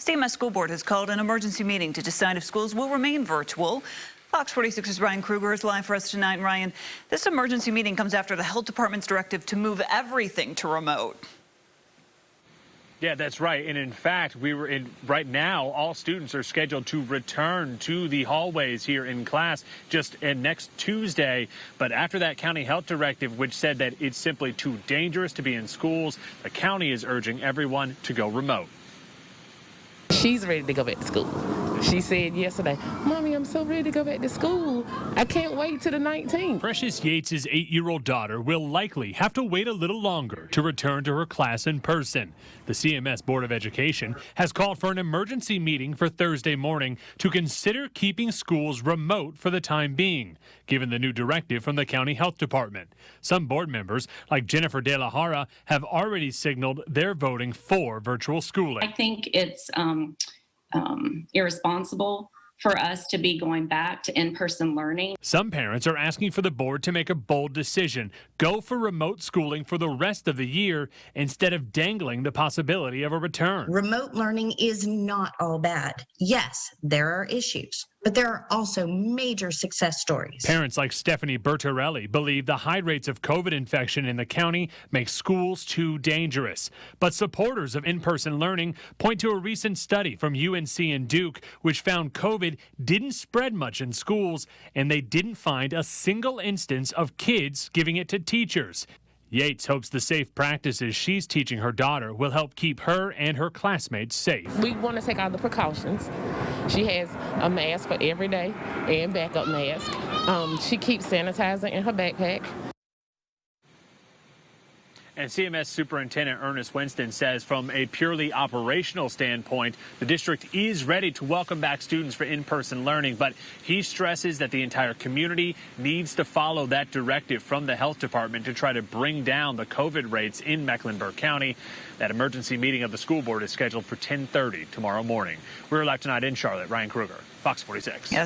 CMS School Board has called an emergency meeting to decide if schools will remain virtual. Fox 46's Ryan Kruger is live for us tonight. And Ryan, this emergency meeting comes after the health department's directive to move everything to remote. Yeah, that's right. And in fact, right now, all students are scheduled to return to the hallways here in class just next Tuesday. But after that county health directive, which said that it's simply too dangerous to be in schools, the county is urging everyone to go remote. She's ready to go back to school. She said yesterday, "Mommy, I'm so ready to go back to school. I can't wait till the 19th. Precious Yates' 8-year-old daughter will likely have to wait a little longer to return to her class in person. The CMS Board of Education has called for an emergency meeting for Thursday morning to consider keeping schools remote for the time being, given the new directive from the county health department. Some board members, like Jennifer De La Hara, have already signaled they're voting for virtual schooling. I think it's irresponsible for us to be going back to in-person learning. Some parents are asking for the board to make a bold decision, go for remote schooling for the rest of the year instead of dangling the possibility of a return. Remote learning is not all bad. Yes, there are issues, but there are also major success stories. Parents like Stephanie Bertorelli believe the high rates of COVID infection in the county make schools too dangerous. But supporters of in-person learning point to a recent study from UNC and Duke, which found COVID didn't spread much in schools, and they didn't find a single instance of kids giving it to teachers. Yates hopes the safe practices she's teaching her daughter will help keep her and her classmates safe. We want to take all the precautions. She has a mask for every day and backup mask. She keeps sanitizer in her backpack. And CMS Superintendent Ernest Winston says from a purely operational standpoint, the district is ready to welcome back students for in-person learning, but he stresses that the entire community needs to follow that directive from the health department to try to bring down the COVID rates in Mecklenburg County. That emergency meeting of the school board is scheduled for 10:30 tomorrow morning. We're live tonight in Charlotte. Ryan Kruger, Fox 46.